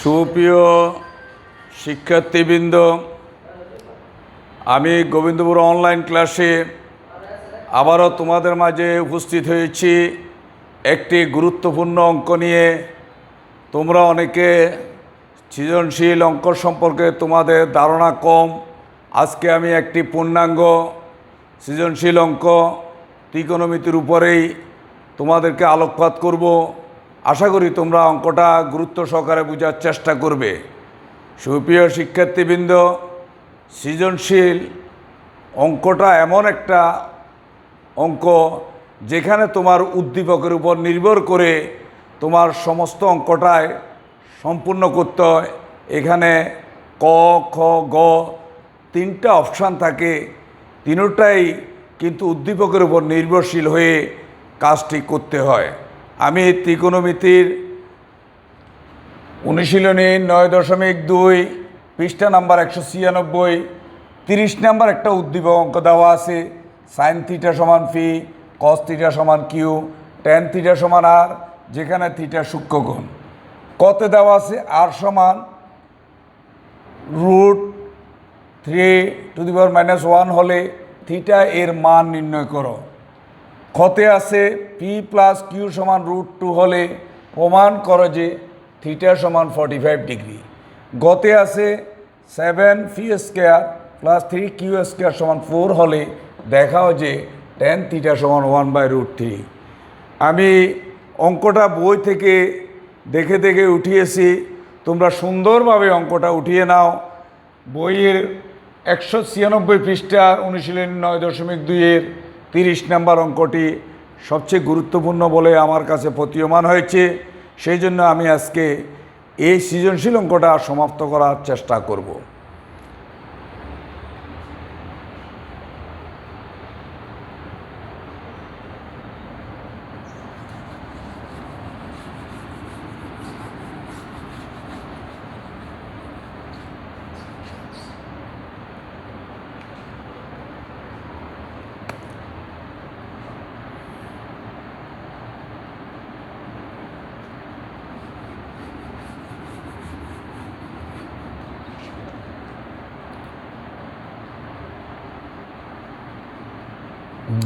সুপ্রিয় শিক্ষার্থীবৃন্দ, আমি গোবিন্দপুর অনলাইন ক্লাসে আবারও তোমাদের মাঝে উপস্থিত হয়েছি একটি গুরুত্বপূর্ণ অঙ্ক নিয়ে। তোমরা অনেকে সৃজনশীল অঙ্ক সম্পর্কে তোমাদের ধারণা কম। আজকে আমি একটি পূর্ণাঙ্গ সৃজনশীল অঙ্ক ত্রিকোণমিতির উপরেই তোমাদেরকে আলোকপাত করব। আশা করি তোমরা অঙ্কটা গুরুত্ব সহকারে বোঝার চেষ্টা করবে। সুপ্রিয় শিক্ষার্থীবৃন্দ, সৃজনশীল অঙ্কটা এমন একটা অঙ্ক যেখানে তোমার উদ্দীপকের উপর নির্ভর করে তোমার সমস্ত অঙ্কটায় সম্পূর্ণ করতে হয়। এখানে ক, খ, গ তিনটা অপশান থাকে, তিনটাই কিন্তু উদ্দীপকের উপর নির্ভরশীল হয়ে কাজটি করতে হয়। আমি ত্রিকোণমিতির অনুশীলনী 9.2 পৃষ্ঠা নাম্বার 196 30 নাম্বার একটা উদ্দীপক অঙ্ক দেওয়া আছে। সাইন থিটা সমান ফি, কস থিটা সমান কিউ, ট্যান থিটা সমান আর, যেখানে থিটা সূক্ষ্মকোণ। কতে দেওয়া আছে আর সমান √3 হলে থিটা এর মান নির্ণয় করো। খতে আছে পি প্লাস কিউ সমান √2 হলে প্রমাণ করো যে থিটা সমান 45 ডিগ্রি। গতে আছে 7 P square plus 3 Q square সমান 4 হলে দেখাও যে ট্যান থিটা সমান 1/√3। আমি অঙ্কটা বই থেকে দেখে দেখে উঠিয়েছি, তোমরা সুন্দরভাবে অঙ্কটা উঠিয়ে নাও। বইয়ের 196 পৃষ্ঠার অনুশীলনী 9.2 30 নাম্বার অঙ্কটি সবচেয়ে গুরুত্বপূর্ণ বলে আমার কাছে প্রতীয়মান হয়েছে। সেই জন্য আমি আজকে এই সৃজনশীল অঙ্কটা সমাপ্ত করার চেষ্টা করব।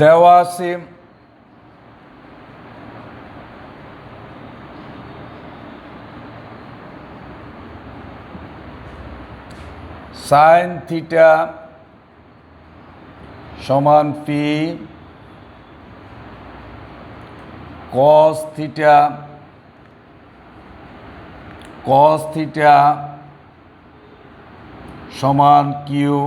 দেওয়া আছে সাইন থিটা সমান পি, কস থিটা সমান কিউ,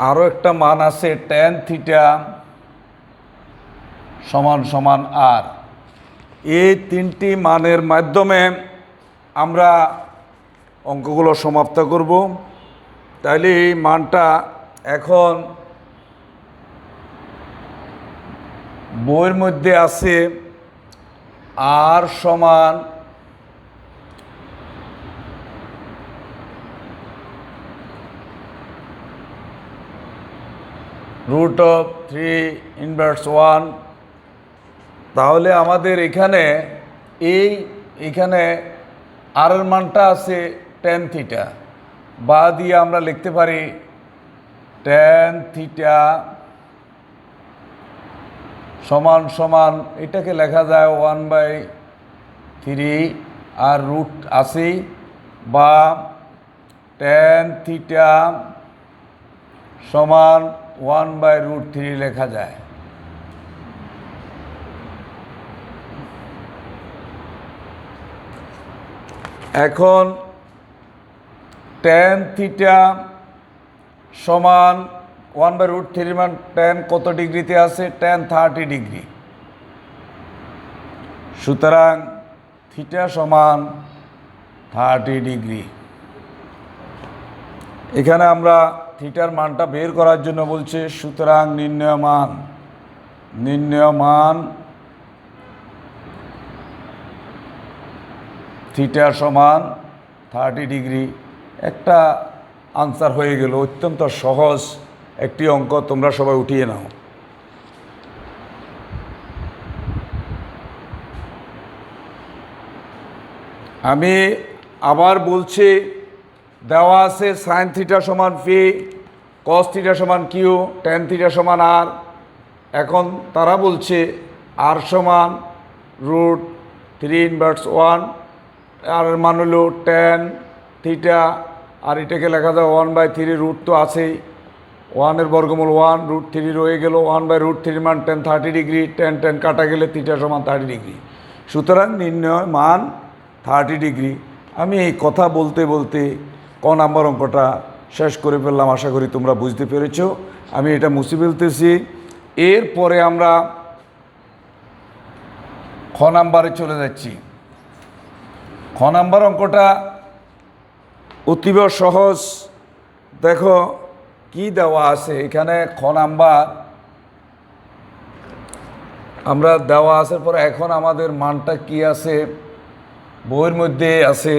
আরও একটা মান আছে ট্যান থিটা সমান আর। এই তিনটি মানের মাধ্যমে আমরা অঙ্কগুলো সমাপ্ত করব। তাইলে এই মানটা এখন বইয়ের মধ্যে আছে আর সমান √3 তাহলে আমাদের এখানে এইখানে আর এর মানটা আছে ট্যান থিটা, বা দিয়ে আমরা লিখতে পারি ট্যান থিটা সমান এটাকে লেখা যায় 1/3 আর রুট আছে, বা ট্যান থিটা সমান 1/√3 লেখা যায়। এখন ট্যান থিটা সমান 1/√3 মান ট্যান কত ডিগ্রিতে আছে? Tan 30 degree. সুতরাং থিটা সমান 30 ডিগ্রি। এখানে আমরা থিটার মানটা বের করার জন্য বলছে, সুতরাং নির্ণয় মান থিটা সমান 30 ডিগ্রি। একটা আনসার হয়ে গেল, অত্যন্ত সহজ একটি অঙ্ক, তোমরা সবাই উঠিয়ে নাও। আমি আবার বলছি, দেওয়া আছে সাইন থিটা সমান পি, কস থিটা সমান কিউ, ট্যান থিটা সমান আর। এখন তারা বলছে আর সমান √3 / 1, আর মান হলো ট্যান থিটা, আর এটাকে লেখা যায় 1/3, রুট তো আছেই, 1 বর্গমূল 1, √3 রয়ে গেল, 1/√3 মান ট্যান 30 ডিগ্রি, ট্যান কাটা গেলে থিটা সমান 30 ডিগ্রি। সুতরাং নির্ণয় মান 30 ডিগ্রি। আমি এই কথা বলতে বলতে ক নাম্বার অঙ্কটা শেষ করে ফেললাম। আশা করি তোমরা বুঝতে পেরেছ। আমি এটা মুছে ফেলতেছি। এরপরে আমরা খ নাম্বারে চলে যাচ্ছি। খ নাম্বার অঙ্কটা অতীব সহজ। দেখো কি দেওয়া আছে এখানে। খ নাম্বার আমরা দেওয়া আছে পরে এখন আমাদের মানটা কি আছে, বইয়ের মধ্যে আছে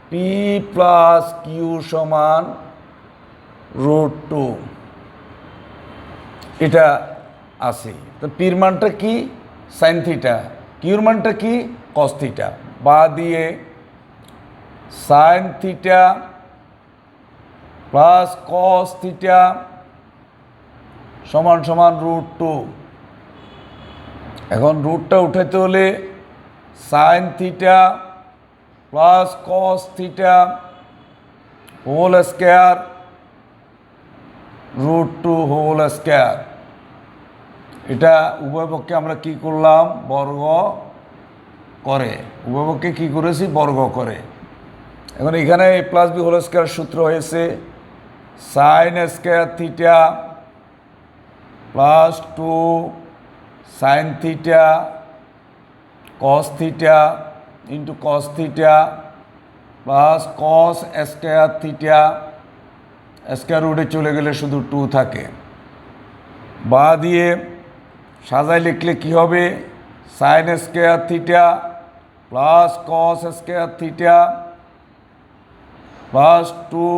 পি প্লাস কিউ সমান √2, এটা আছে। তো পির মানটা কি, সাইন থিটা, কিউর মানটা কি, কস থিটা। বা দিয়ে sine theta plus cos theta সমান সমান √2। এখন রুটটা উঠাতে হলে sine theta plus cos theta whole square √2 whole square. এটা উভয় পক্ষে আমরা কি করলাম, বর্গ করে, উভয় পক্ষে কী করেছি, বর্গ করে। এখন এখানে a + b হোল স্কয়ার সূত্র হয়েছে sign square theta plus 2 sine theta cos theta into cos theta plus কস স্কয়ার থিটা, স্কয়ার রুটে চলে গেলে শুধু 2 থাকে। বা দিয়ে সাজায় লিখলে কি হবে, সাইন স্কয়ার থিটা প্লাস কস square theta plus 2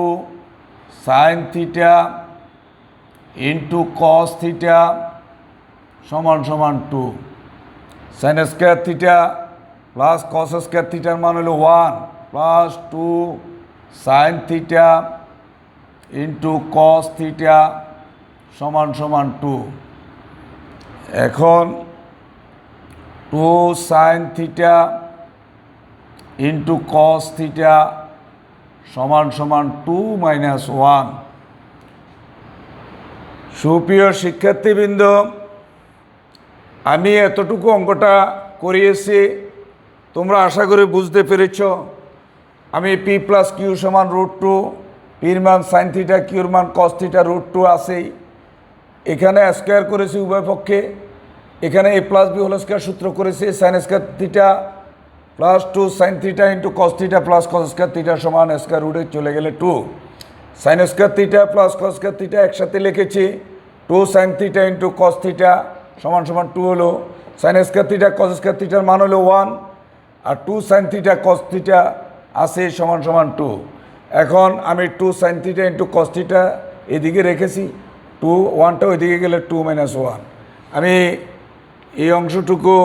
sine theta into cos theta সমান সমান 2। সাইন স্কয়ার থিটা প্লাস কস স্কয়ার থিটার মান হলো 1 plus 2 sine theta into cos theta সমান সমান 2। এখন 2 sine theta into cos theta সমান সমান 2 - 1। সুপ্রিয় শিক্ষার্থীবৃন্দ, আমি এতটুকু অঙ্কটা করিয়েছি, তোমরা আশা করি বুঝতে পেরেছ। আমি পি প্লাস কিউ সমান √2, পির মান সাইন থিটা, কিউর মান কস থিটা, √2 আছেই। এখানে স্কয়ার করেছি উভয় পক্ষে। এখানে a + b হোল স্কয়ার সূত্র করেছি sign square theta plus 2 sine theta into cos theta plus কস স্কয়ার থিটা সমান স্কয়ার রুটে চলে গেলে 2 সাইন স্কয়ার থিটা প্লাস কস স্কয়ার থিটা একসাথে লিখেছি। 2 sine theta into cos theta সমান সমান 2 হলো। Sign square theta cos square থিটার মান হলো 1, আর 2 সাইন থিটা কস থিটা আছে সমান সমান 2। এখন আমি 2 sine theta into cos theta এদিকে রেখেছি, 2 1টা ওইদিকে গেলে 2 - 1। আমি এই অংশটুকু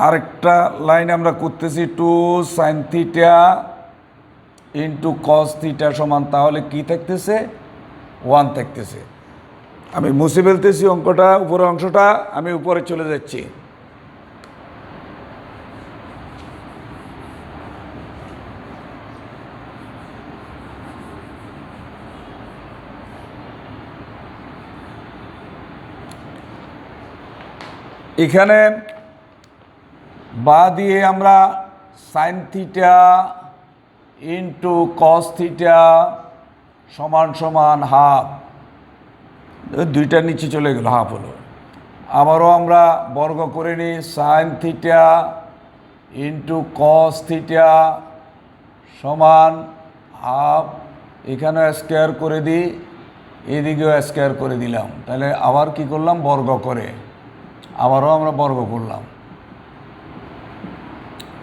আরেকটা লাইন আমরা করতেছি, 2 sine theta into cos theta সমান, তাহলে কি থাকতেছে, 1 থাকতেছে। আমি মুছে ফেলতেছি অঙ্কটা, উপরের অংশটা। আমি উপরে চলে যাচ্ছি। এখানে বা দিয়ে আমরা sine theta into cos theta সমান সমান হাফ, দুইটা নিচে চলে গেল, হাফ হলো। আবারও আমরা বর্গ করে নিই, sine theta into cos theta সমান হাফ। এখানেও স্কয়ার করে দিই, এদিকেও স্কয়ার করে দিলাম। তাহলে আবার কি করলাম, বর্গ করে, আবারও আমরা বর্গ করলাম।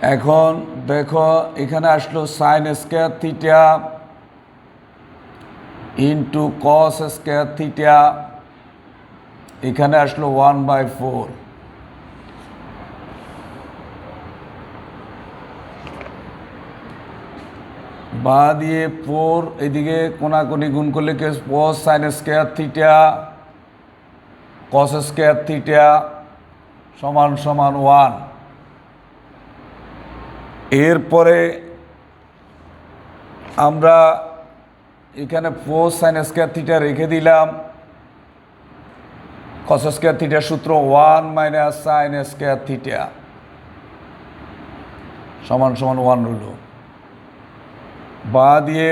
এখন দেখো এখানে আসলো sign square theta into cos square theta, এখানে আসলো 1/4। বা দিয়ে 4 এদিকে কোনাকুনি গুণ করলে কি কস sign square theta cos square theta সমান সমান 1। এরপরে আমরা এখানে 4 সাইন স্কয়ার থিটা রেখে দিলাম, কস স্কয়ার থিটার সূত্র 1 মাইনাস সাইন স্কয়ার থিটা সমান সমান 1 রইল। বা দিয়ে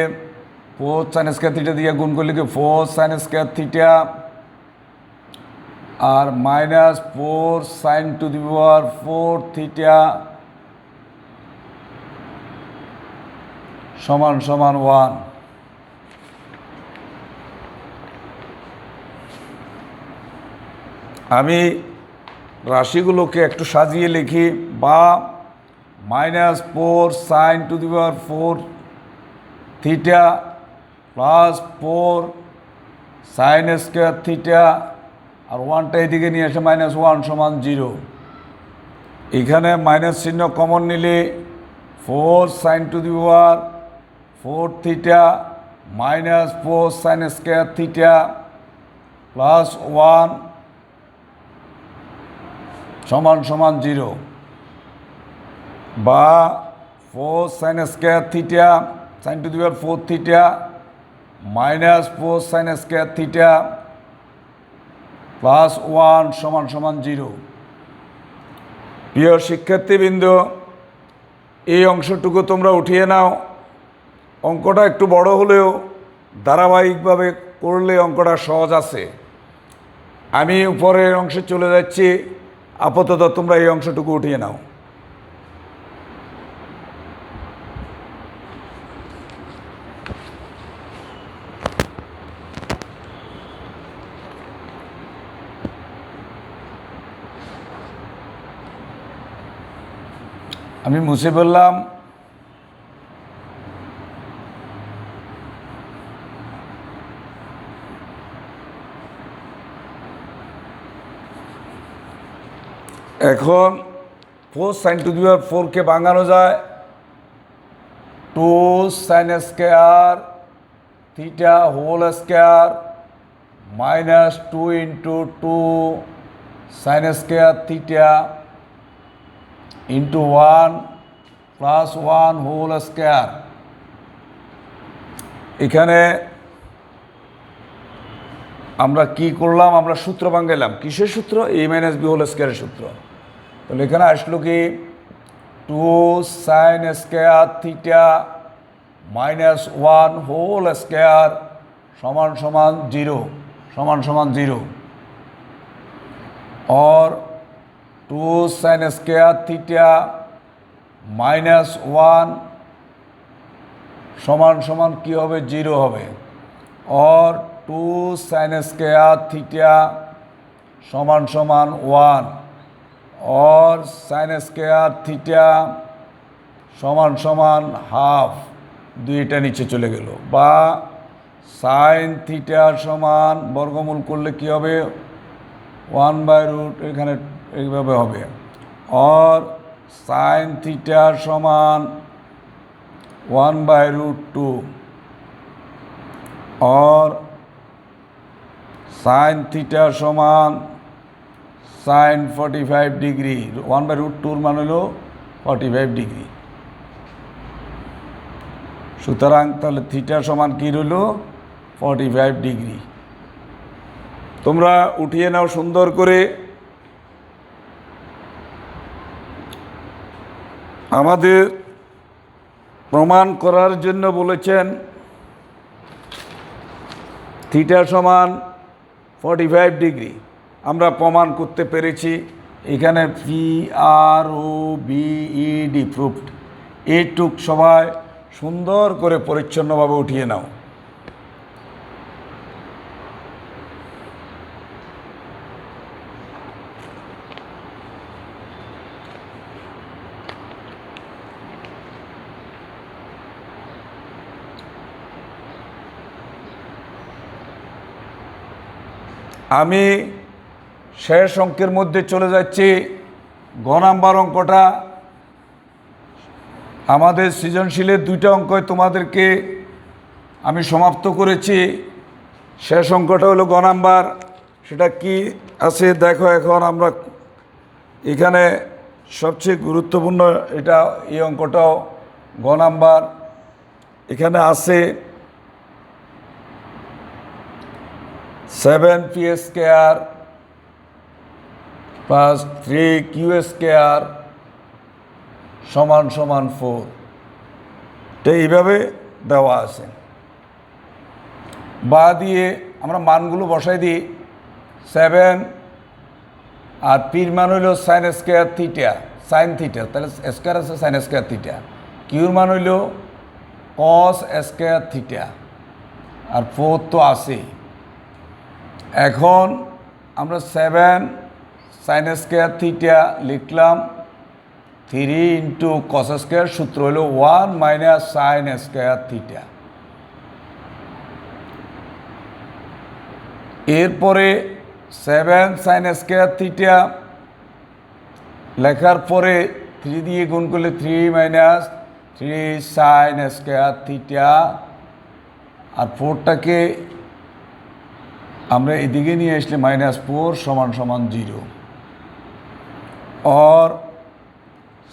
4 সাইন স্কয়ার থিটা দিয়ে গুণ করলে কি 4 সাইন স্কয়ার থিটা আর minus 4 sine to the power 4 theta সমান সমান 1। আমি রাশিগুলোকে একটু সাজিয়ে লিখি। বা -4 sine to the power 4 theta plus 4 sine square theta আর 1টা এদিকে নিয়ে আসে -1 সমান 0। এখানে মাইনাস চিহ্ন কমন নিলে 4 sine to the power 4 theta minus 4 sine square theta plus 1 সমান সমান 0। বা 4 sine square theta sine to the power 4 theta minus 4 sine square theta plus 1 সমান সমান 0। প্রিয় শিক্ষার্থীবৃন্দ, এই অংশটুকু তোমরা উঠিয়ে নাও। অঙ্কটা একটু বড় হলেও ধারাবাহিকভাবে করলে অঙ্কটা সহজ আছে। আমি উপরের অংশে চলে যাচ্ছি, আপাতত তোমরা এই অংশটুকু উঠিয়ে নাও। আমি মুছে বললাম। এখন 4 সাইন টু দি পাওয়ার 4কে ভাঙানো যায় 2 sine square theta whole square minus 2 into 2 sine square theta into 1 plus 1 whole square. এখানে আমরা কি করলাম? আমরা সূত্র ভাঙাইলাম। কিসের সূত্র? a মাইনাস বি হোল স্কয়ারের সূত্র। তাহলে এখানে আসলো কি 2 sine square theta minus 1 whole square সমান সমান 0 সমান সমান 0 और 2 साइन स्क्वायर थीटा माइनस 1 समान समान की होबे 0 होबे और 2 साइन स्क्वायर थीटा समान समान 1 और साइन स्क्वायर थीटा समान समान हाफ। दुईटा नीचे चले गेल। बा साइन थीटा समान बर्गमूल करले कि होबे 1/√। এখানে এইভাবে হবে। और साइन थीटा समान 1/√2 और साइन थीटा समान साइन 45 डिग्री। 1/√2 मान हलो 45 डिग्री। সুতরাং তাহলে থিটা সমান কি রইল? 45 ডিগ্রি। তোমরা উঠিয়ে নাও সুন্দর করে। আমাদের প্রমাণ করার জন্য বলেছেন থিটা সমান 45 ডিগ্রি। আমরা প্রমাণ করতে পেরেছি। এখানে PROVED প্রুফড। এইটুক সবাই সুন্দর করে পরিচ্ছন্নভাবে উঠিয়ে নাও। আমি শেষ অঙ্কের মধ্যে চলে যাচ্ছি। গ নাম্বার অঙ্কটা আমাদের সৃজনশীলের 2টা অঙ্কই তোমাদেরকে আমি সমাপ্ত করেছি। শেষ অঙ্কটা হলো গ নাম্বার। সেটা কি আছে দেখো। এখন আমরা এখানে সবচেয়ে গুরুত্বপূর্ণ এটা, এই অঙ্কটাও গ নাম্বার। এখানে আছে 7p² প্লাস 3q² সমান সমান 4। তো এইভাবে দেওয়া আছে। বা দিয়ে আমরা মানগুলো বসাই দিই। 7 আর পির মান হইল sin² থিটা, সাইন থিটা, তাহলে স্কোয়ার আছে sin² থিটা। কিউর মান হইল cos² থিটা, আর 4 তো আছে। এখন আমরা 7 sin² থিটা লিখলাম, 3 ইন্টু cos² সূত্র হলো 1 মাইনাস sin² থিটা। এরপরে 7 sin² থিটা লেখার পরে 3 দিয়ে গুণ করলে 3 মাইনাস 3 sin² থিটা, আর 4টাকে আমরা এদিকে নিয়ে আসলে -4 সমান সমান 0। और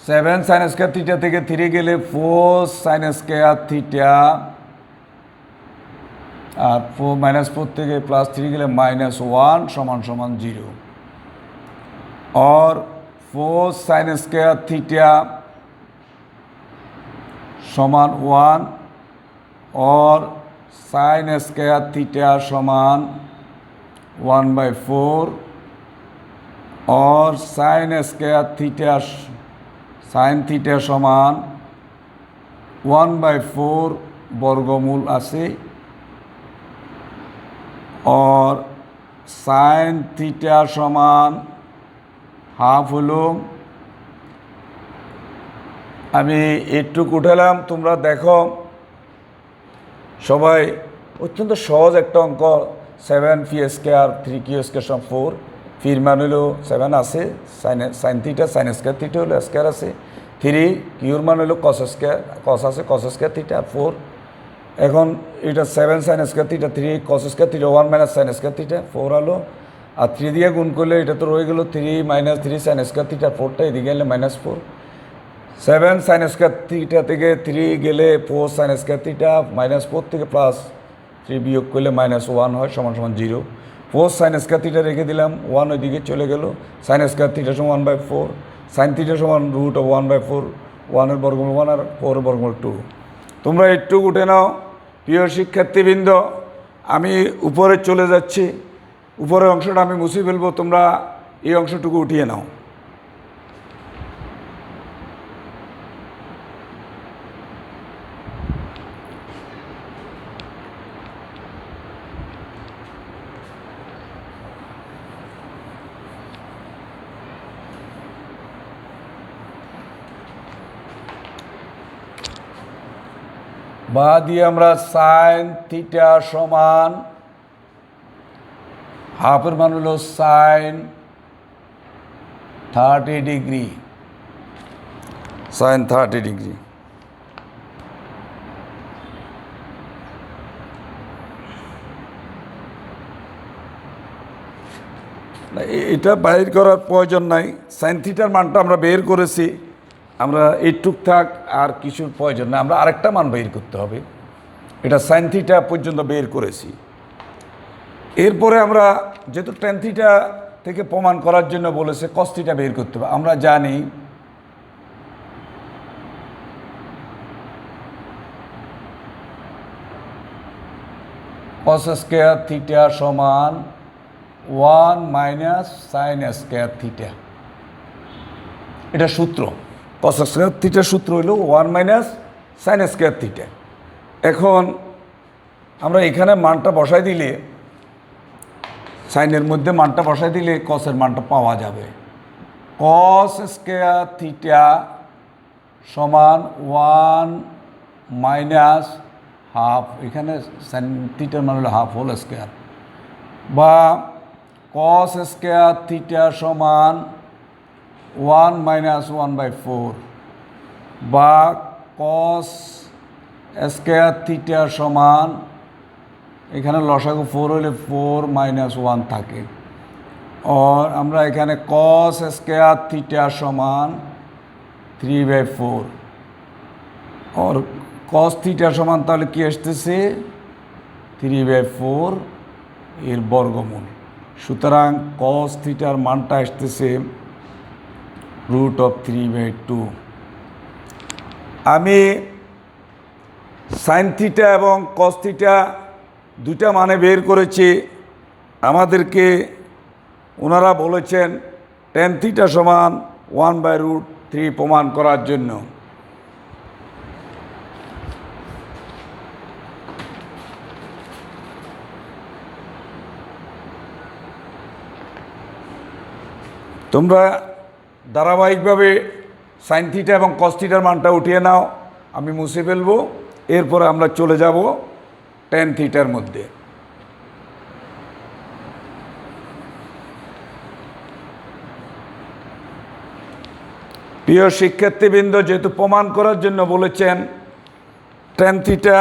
7 sin² থিটা থেকে 3 গেলে 4 sin² থিটা, আর -4 থেকে +3 গেলে -1 সমান সমান 0। और 4 sin² থিটা সমান 1 और sin² থিটা সমান 1/4 और sin² থিটা সাইন থিটা সমান 1/4 বর্গমূল আছে। और সাইন থিটা সমান হাফ হলো। আমি একটুকু উঠালাম, তোমরা দেখো সবাই। অত্যন্ত সহজ একটা অঙ্ক। 7p² 3q² সমান 4। ফির মান হলো 7 আছে, সাইন থিটা, sin² থিটা হলো স্কোয়ার আছে। 3 কিউর মান হলো cos² আছে, cos² থিটা 4। এখন এটা 7 sin² theta, 3 cos² theta, 1 minus sin² theta 4 হলো। আর 3 দিয়ে গুণ করলে এটা তো রয়ে গেল 3 মাইনাস 3 sin² থিটা, 4টা এদিকে গেলে -4। 7 sin² থিটা থেকে 3 গেলে 4 sin² থিটা, -4 থেকে +3 বিয়োগ করলে -1 হয় সমান সমান 0। 4 sin² থিটা রেখে দিলাম, 1 ওইদিকে চলে গেল। sin² থিটা সমান 1/4, সাইন থিটা সমান √1/4, 1-এর বর্গমূল 1 আর 4-এর বর্গমূল 2। তোমরা একটু উঠে নাও প্রিয় শিক্ষার্থীবৃন্দ। আমি উপরে চলে যাচ্ছি। উপরের অংশটা আমি মুছে ফেলবো, তোমরা এই অংশটুকু উঠিয়ে নাও। বা দিয়ে আমরা সাইন থিটা সমান হাফের মান হলো সাইন 30 ডিগ্রি, সাইন 30 ডিগ্রি। এটা বাইর করার প্রয়োজন নাই। সাইন থিটার মানটা আমরা বের করেছি। আমরা এইটুক থাক, আর কিছুর প্রয়োজন না। আমরা আরেকটা মান বের করতে হবে। এটা সাইন থিটা পর্যন্ত বের করেছি। এরপরে আমরা যেহেতু টেন থিটা থেকে প্রমাণ করার জন্য বলেছে কস থিটা বের করতে হবে। আমরা জানি cos² থিটা সমান 1 মাইনাস sin² থিটা। এটা সূত্র। cos² থিটার সূত্র হলো 1 মাইনাস sin² থিটা। এখন আমরা এখানে মানটা বসাই দিলে, সাইনের মধ্যে মানটা বসাই দিলে কসের মানটা পাওয়া যাবে। cos² থিটা সমান 1 মাইনাস হাফ, এখানে সাইন থিটার মান হলো হাফ হোল স্কোয়ার, বা কস স্কোয়ার থিটা সমান 1 মাইনাস 1/4 বা কস স্কোয়ার থিটা সমান, এখানে লসাগু 4 হলে 4 মাইনাস 1 থাকে, আর আমরা এখানে কস স্কোয়ার থিটা সমান 3/4 আর কস থিটা সমান তাহলে কি আসতেছে 3/4 এর বর্গমূল। সুতরাং কস থিটার মানটা আসতেছে √3/2। আমি সাইন থিটা এবং কস থিটা দুইটা মানে বের করেছি। আমাদেরকে ওনারা বলেছেন ট্যান থিটা সমান 1/√3 প্রমাণ করার জন্য। তোমরা ধারাবাহিকভাবে সাইন থিটা এবং কস থিটার মানটা উঠিয়ে নাও, আমি মুছে ফেলবো, এরপরে আমরা চলে যাব ট্যান থিটার মধ্যে। প্রিয় শিক্ষার্থীবৃন্দ, যেহেতু প্রমাণ করার জন্য বলেছেন ট্যান থিটা,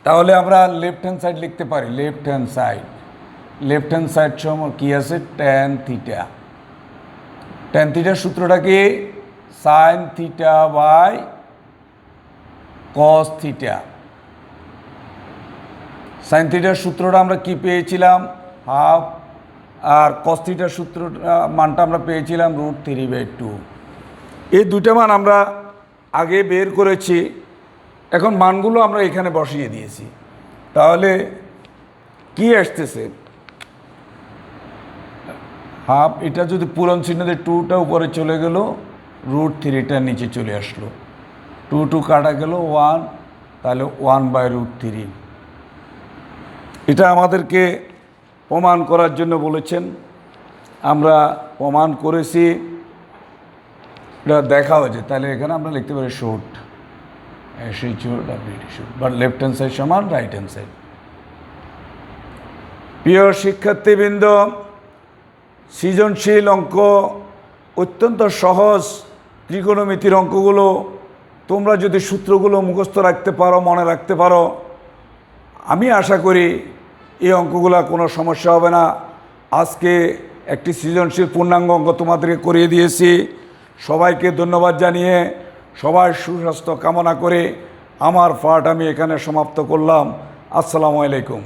তাহলে আমরা লেফট হ্যান্ড সাইড লিখতে পারি। লেফট হ্যান্ড সাইড সমান কি আছে ট্যান থিটা। ট্যান থিটার সূত্রটা কি sine theta by cos theta. Sine থিটার সূত্রটা আমরা কি পেয়েছিলাম হাফ, আর কস থিটার সূত্রটা মানটা আমরা পেয়েছিলাম √3/2। এই দুটো মান আমরা আগে বের করেছি, এখন মানগুলো আমরা এখানে বসিয়ে দিয়েছি। তাহলে কি আসতেছে হাফ, এটা যদি পূরণ চিহ্ন দিয়ে 2টা উপরে চলে গেল, √3টা নিচে চলে আসলো, 2 কাটা গেল 1, তাহলে 1/√3। এটা আমাদেরকে প্রমাণ করার জন্য বলেছেন, আমরা প্রমাণ করেছি, এটা দেখা হয়েছে। তাহলে এখানে আমরা লিখতে পারি short but left hand side সমান রাইট হ্যান্ড সাইড। প্রিয় শিক্ষার্থীবৃন্দ, সৃজনশীল অঙ্ক অত্যন্ত সহজ। ত্রিকোণমিতির অঙ্কগুলো তোমরা যদি সূত্রগুলো মুখস্থ রাখতে পারো, মনে রাখতে পারো, আমি আশা করি এই অঙ্কগুলো কোনো সমস্যা হবে না। আজকে একটি সৃজনশীল পূর্ণাঙ্গ অঙ্ক তোমাদেরকে করিয়ে দিয়েছি। সবাইকে ধন্যবাদ জানিয়ে, সবার সুস্বাস্থ্য কামনা করে আমার পাঠ আমি এখানে সমাপ্ত করলাম। আসসালামু আলাইকুম।